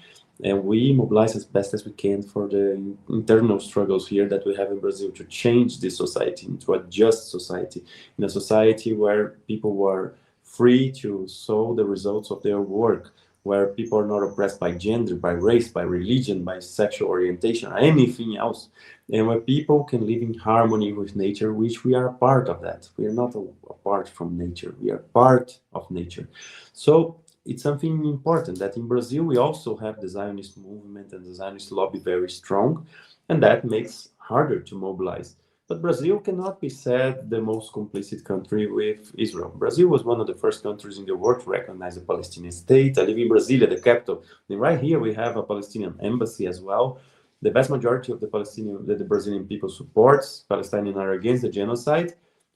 And we mobilize as best as we can for the internal struggles here that we have in Brazil to change this society into a just society, in a society where people were free to sow the results of their work, where people are not oppressed by gender, by race, by religion, by sexual orientation, or anything else, and where people can live in harmony with nature, which we are a part of that. We are not apart from nature, we are part of nature. So it's something important that in Brazil we also have the Zionist movement and the Zionist lobby very strong, and that makes harder to mobilize. But Brazil cannot be said the most complicit country with Israel. Brazil was one of the first countries in the world to recognize a Palestinian state. I live in Brasilia, the capital. And right here we have a Palestinian embassy as well. The vast majority of the Brazilian people supports Palestinians are against the genocide.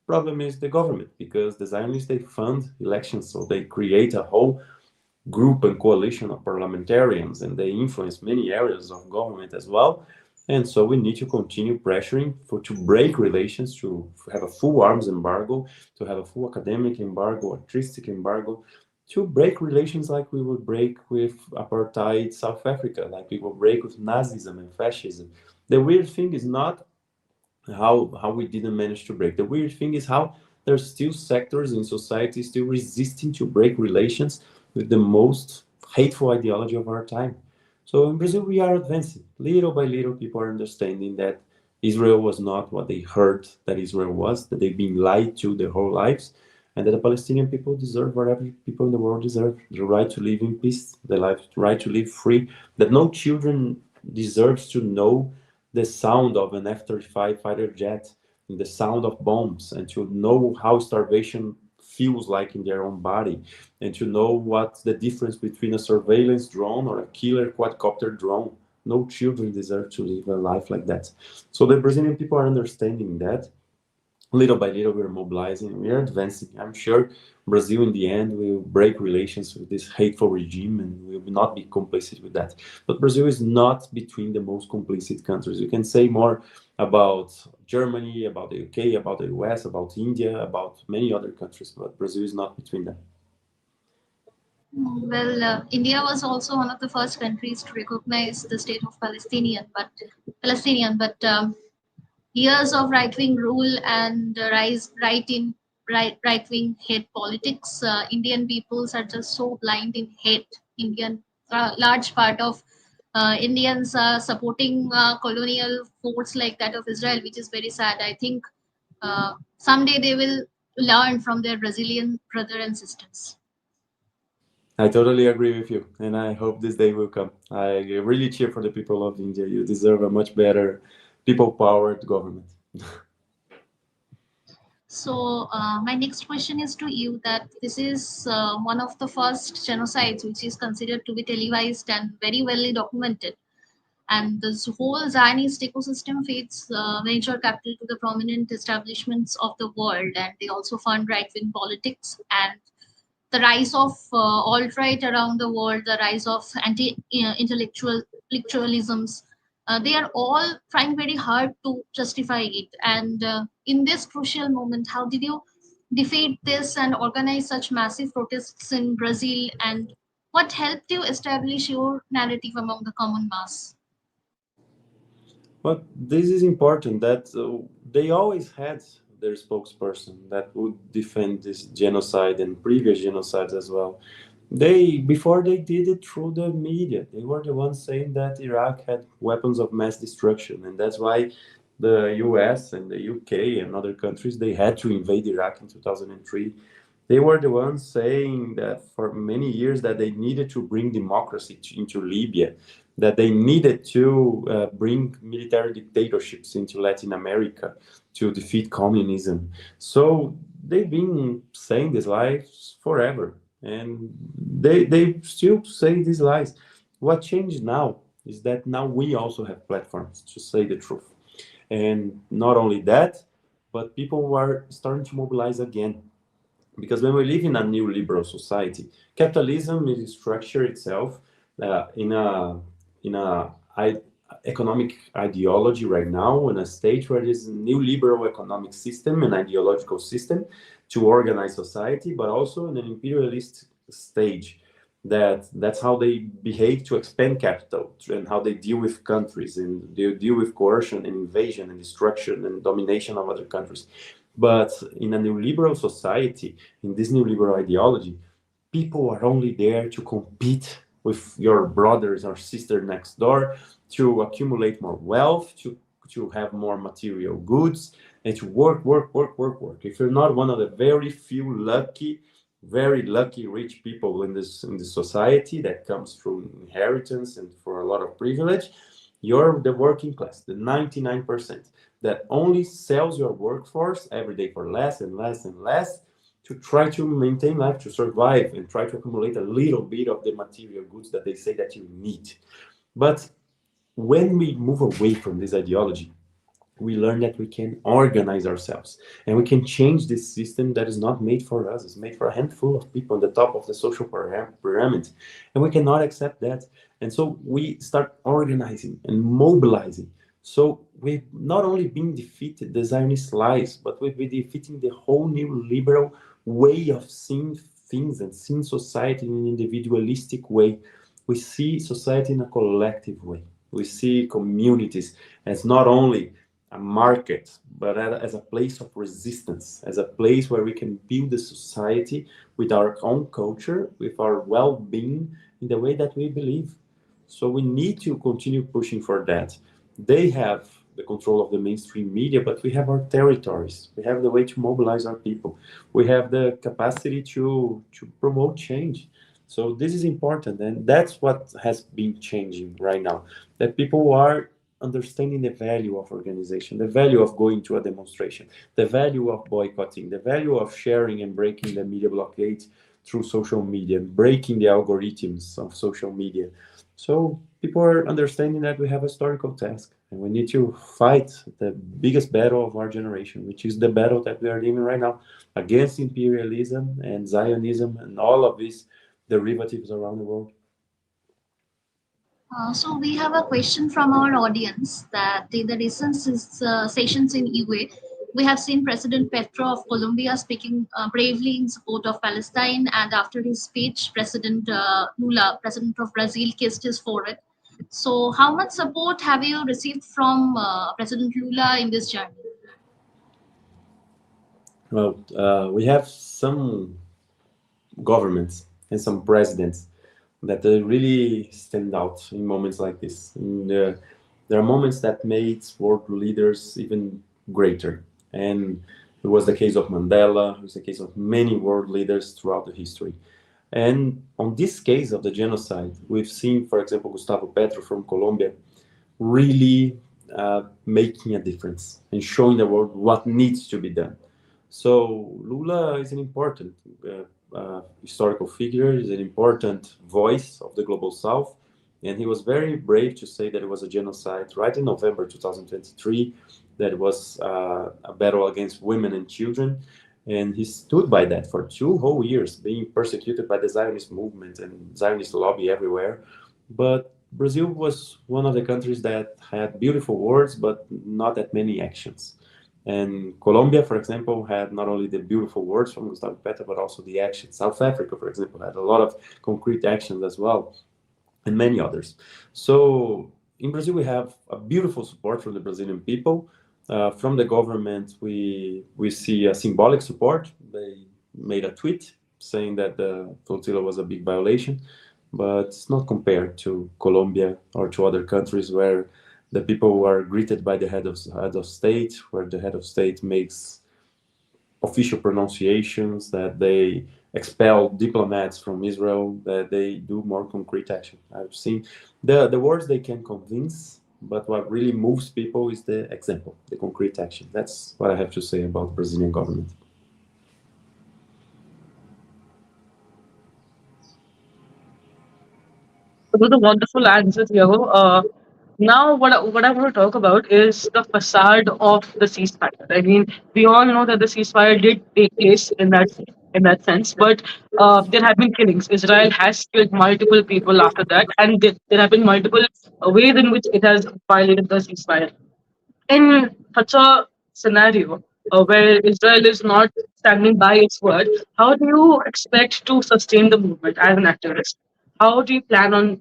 Problem is the government, because the Zionists, they fund elections, so they create a whole group and coalition of parliamentarians, and they influence many areas of government as well. And so we need to continue pressuring to break relations, to have a full arms embargo, to have a full academic embargo, artistic embargo, to break relations like we would break with apartheid South Africa, like we would break with Nazism and fascism. The weird thing is not how we didn't manage to break. The weird thing is how there's still sectors in society still resisting to break relations with the most hateful ideology of our time. So in Brazil, we are advancing. Little by little, people are understanding that Israel was not what they heard that Israel was, that they've been lied to their whole lives, and that the Palestinian people deserve what every people in the world deserve: the right to live in peace, the right to live free, that no children deserves to know the sound of an F-35 fighter jet, and the sound of bombs, and to know how starvation feels like in their own body, and to know what's the difference between a surveillance drone or a killer quadcopter drone. No children deserve to live a life like that. So the Brazilian people are understanding that. Little by little, we're mobilizing, we are advancing. I'm sure Brazil, in the end, will break relations with this hateful regime and will not be complicit with that. But Brazil is not between the most complicit countries. You can say more about Germany, about the UK, about the US, about India, about many other countries, but Brazil is not between them. Well, India was also one of the first countries to recognize the state of Palestinian, but years of right-wing rule and right-wing hate politics, Indian peoples are just so blind in hate. Large part of Indians are supporting colonial force like that of Israel, which is very sad. I think someday they will learn from their Brazilian brother and sisters. I totally agree with you, and I hope this day will come. I really cheer for the people of India. You deserve a much better people-powered government. So my next question is to you that this is one of the first genocides which is considered to be televised and very well documented. And this whole Zionist ecosystem feeds venture capital to the prominent establishments of the world, and they also fund right-wing politics and the rise of alt-right around the world, the rise of intellectualisms. They are all trying very hard to justify it. And in this crucial moment, how did you defeat this and organize such massive protests in Brazil? And what helped you establish your narrative among the common mass? But this is important that they always had their spokesperson that would defend this genocide and previous genocides as well. They, before they did it through the media, they were the ones saying that Iraq had weapons of mass destruction, and that's why the US and the UK and other countries, they had to invade Iraq in 2003. They were the ones saying that for many years that they needed to bring democracy into Libya, that they needed to bring military dictatorships into Latin America to defeat communism. So they've been saying these lies forever, and they still say these lies. What changed now is that now we also have platforms to say the truth. And not only that, but people are starting to mobilize again. Because when we live in a new liberal society, capitalism is structured itself in a economic ideology right now, in a stage where there's a new liberal economic system and ideological system to organize society, but also in an imperialist stage. That's how they behave to expand capital and how they deal with countries, and they deal with coercion and invasion and destruction and domination of other countries. But in a new liberal society, in this new liberal ideology, people are only there to compete with your brothers or sister next door, to accumulate more wealth, to have more material goods, and to work, work, work, work, work. If you're not one of the very few lucky, very lucky rich people in this society that comes through inheritance and for a lot of privilege, you're the working class, the 99% that only sells your workforce every day for less and less and less, to try to maintain life, to survive, and try to accumulate a little bit of the material goods that they say that you need. But when we move away from this ideology, we learn that we can organize ourselves and we can change this system that is not made for us. It's made for a handful of people on the top of the social pyramid, and we cannot accept that. And so we start organizing and mobilizing. So we've not only been defeated the Zionist lies, but we've been defeating the whole new liberal way of seeing things and seeing society in an individualistic way. We see society in a collective way. We see communities as not only a market, but as a place of resistance, as a place where we can build a society with our own culture, with our well-being in the way that we believe. So we need to continue pushing for that. They have the control of the mainstream media, but we have our territories. We have the way to mobilize our people. We have the capacity to promote change. So this is important, and that's what has been changing right now. That people are understanding the value of organization, the value of going to a demonstration, the value of boycotting, the value of sharing and breaking the media blockade through social media, breaking the algorithms of social media. So people are understanding that we have a historical task and we need to fight the biggest battle of our generation, which is the battle that we are living right now against imperialism and Zionism and all of these derivatives around the world. So we have a question from our audience that in the recent sessions in UA, we have seen President Petro of Colombia speaking bravely in support of Palestine, and after his speech, President Lula, President of Brazil, kissed his forehead. So, how much support have you received from President Lula in this journey? Well, we have some governments and some presidents that really stand out in moments like this. There are moments that made world leaders even greater. And it was the case of Mandela, it was the case of many world leaders throughout the history. And on this case of the genocide, we've seen, for example, Gustavo Petro from Colombia really making a difference and showing the world what needs to be done. So Lula is an important historical figure, is an important voice of the global South, and he was very brave to say that it was a genocide right in November 2023, that it was a battle against women and children, and he stood by that for 2 whole years, being persecuted by the Zionist movement and Zionist lobby everywhere. But Brazil was one of the countries that had beautiful words, but not that many actions. And Colombia, for example, had not only the beautiful words from Gustavo Petro, but also the actions. South Africa, for example, had a lot of concrete actions as well, and many others. So in Brazil, we have a beautiful support from the Brazilian people. From the government, we see a symbolic support. They made a tweet saying that the flotilla was a big violation, but it's not compared to Colombia or to other countries where the people are greeted by the head of state, where the head of state makes official pronunciations, that they expel diplomats from Israel, that they do more concrete action. I've seen the words they can convince, but what really moves people is the example, the concrete action. That's what I have to say about the Brazilian government. It was a wonderful answer, Thiago. Now, what I want to talk about is the facade of the ceasefire. I mean, we all know that the ceasefire did take place in that sense, but there have been killings. Israel has killed multiple people after that, and there have been multiple ways in which it has violated the ceasefire. In such a scenario where Israel is not standing by its word, how do you expect to sustain the movement as an activist? How do you plan on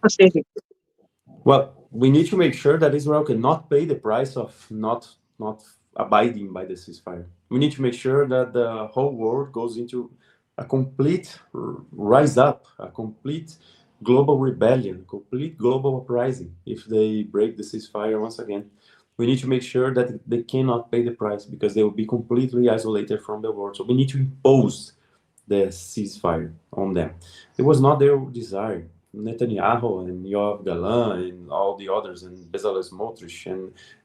sustaining? Well, we need to make sure that Israel cannot pay the price of not abiding by the ceasefire. We need to make sure that the whole world goes into a complete rise up, a complete global rebellion, complete global uprising if they break the ceasefire once again. We need to make sure that they cannot pay the price because they will be completely isolated from the world. So we need to impose the ceasefire on them. It was not their desire. Netanyahu and Yoav Galan and all the others and Bezalel Smotrich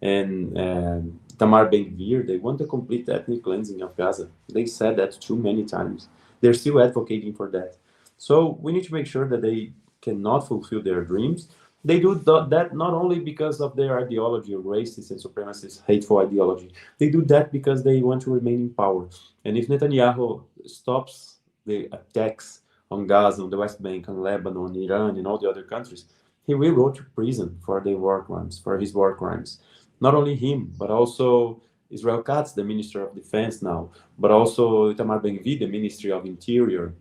and Tamar Ben-Gvir, they want a complete ethnic cleansing of Gaza. They said that too many times. They're still advocating for that. So we need to make sure that they cannot fulfill their dreams. They do that not only because of their ideology, racist and supremacist, hateful ideology. They do that because they want to remain in power. And if Netanyahu stops the attacks on Gaza, on the West Bank, on Lebanon, Iran, and all the other countries, he will go to prison for the war crimes, for his war crimes. Not only him, but also Israel Katz, the Minister of Defense now, but also Itamar Ben-Gvir, the Ministry of Interior,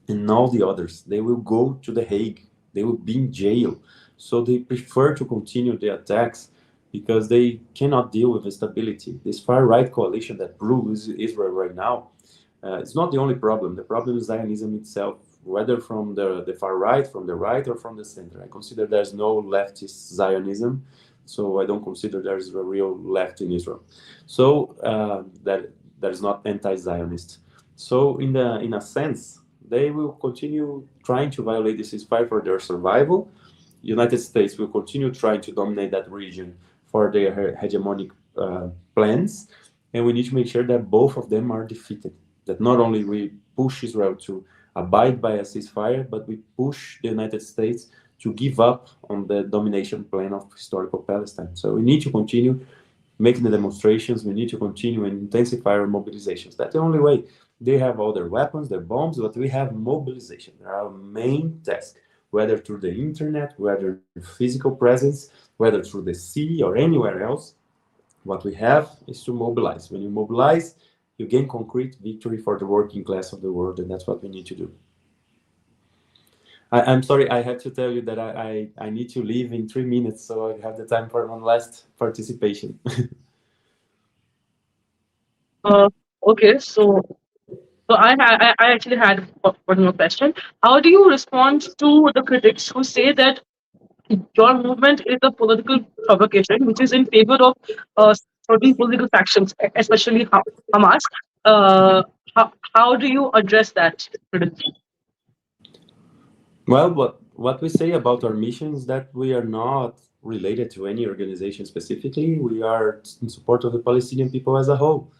and all the others. They will go to The Hague. They will be in jail. So they prefer to continue the attacks because they cannot deal with instability. This far-right coalition that rules Israel right now, it's not the only problem. The problem is Zionism itself, whether from the far right, from the right, or from the center. I consider there's no leftist Zionism, so I don't consider there's a real left in Israel. So that is not anti-Zionist. So in a sense, They will continue trying to violate the ceasefire for their survival. United States will continue trying to dominate that region for their hegemonic plans, and we need to make sure that both of them are defeated. That not only we push Israel to abide by a ceasefire, but we push the United States to give up on the domination plan of historical Palestine. So we need to continue making the demonstrations. We need to continue and intensify our mobilizations. That's the only way. They have all their weapons, their bombs, but we have mobilization. Our main task, whether through the internet, whether physical presence, whether through the sea or anywhere else, what we have is to mobilize. When you mobilize, you gain concrete victory for the working class of the world, and that's what we need to do. I'm sorry, I have to tell you that I need to leave in 3 minutes, so I have the time for one last participation. Okay, so I actually had one more question. How do you respond to the critics who say that your movement is a political provocation, which is in favor of certain political factions, especially Hamas? Uh, how do you address that criticism? Well, what we say about our mission is that we are not related to any organization specifically. We are in support of the Palestinian people as a whole.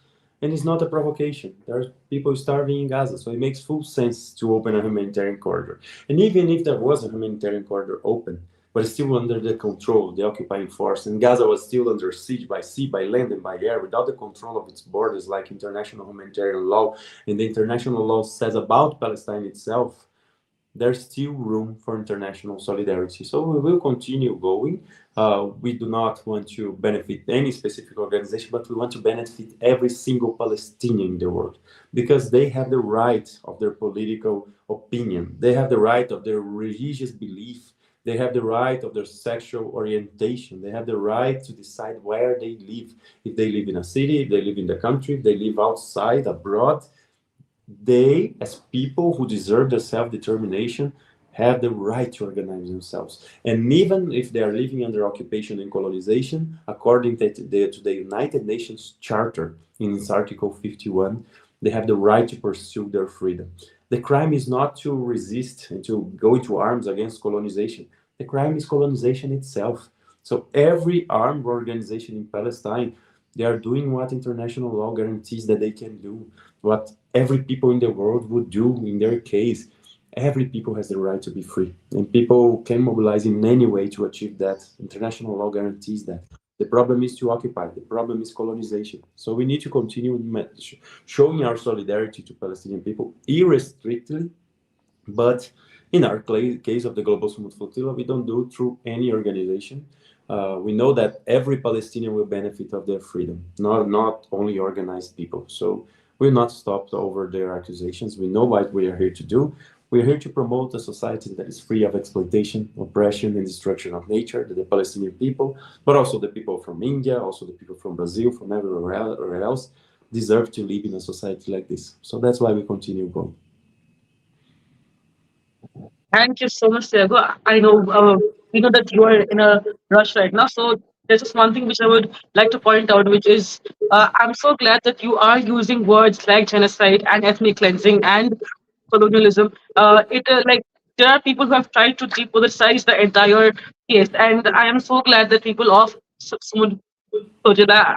And it's not a provocation. There are people starving in Gaza, so it makes full sense to open a humanitarian corridor. And even if there was a humanitarian corridor open, but still under the control of the occupying force, and Gaza was still under siege by sea, by land, and by air, without the control of its borders, like international humanitarian law, and the international law says about Palestine itself, there's still room for international solidarity. So we will continue going. We do not want to benefit any specific organization, but we want to benefit every single Palestinian in the world, because they have the right of their political opinion. They have the right of their religious belief. They have the right of their sexual orientation. They have the right to decide where they live. If they live in a city, if they live in the country, if they live outside, abroad, they, as people who deserve the self-determination, have the right to organize themselves. And even if they are living under occupation and colonization, according to the United Nations Charter, in its Article 51, they have the right to pursue their freedom. The crime is not to resist and to go into arms against colonization. The crime is colonization itself. So every armed organization in Palestine, they are doing what international law guarantees that they can do, what every people in the world would do in their case. Every people has the right to be free, and people can mobilize in any way to achieve that. International law guarantees that. The problem is to occupy. The problem is colonization. So we need to continue showing our solidarity to Palestinian people irrestrictedly, but in our case of the Global Sumud Flotilla, we don't do it through any organization. We know that every Palestinian will benefit of their freedom, not only organized people. So we're not stopped over their accusations. We know what we are here to do. We are here to promote a society that is free of exploitation, oppression, and destruction of nature, the Palestinian people, but also the people from India, also the people from Brazil, from everywhere else, deserve to live in a society like this. So that's why we continue going. Thank you so much, Thiago. I know we know that you are in a rush right now. So there's just one thing which I would like to point out, which is I'm so glad that you are using words like genocide and ethnic cleansing and colonialism. Like there are people who have tried to depoliticize the entire case, and I am so glad that people of Sumud Flotilla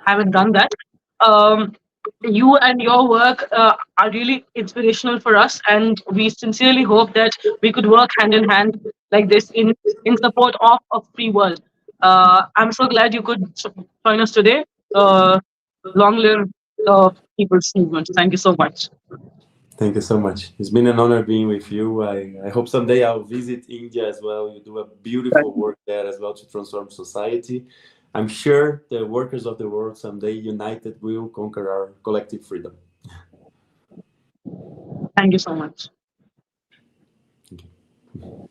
haven't done that. Um, you and your work are really inspirational for us, and we sincerely hope that we could work hand in hand like this in support of a free world. I'm so glad you could join us today. Long live the people's movement. Thank you so much. Thank you so much. It's been an honor being with you. I hope someday I'll visit India as well. You do a beautiful work there as well to transform society. I'm sure the workers of the world someday united will conquer our collective freedom. Thank you so much. Thank you.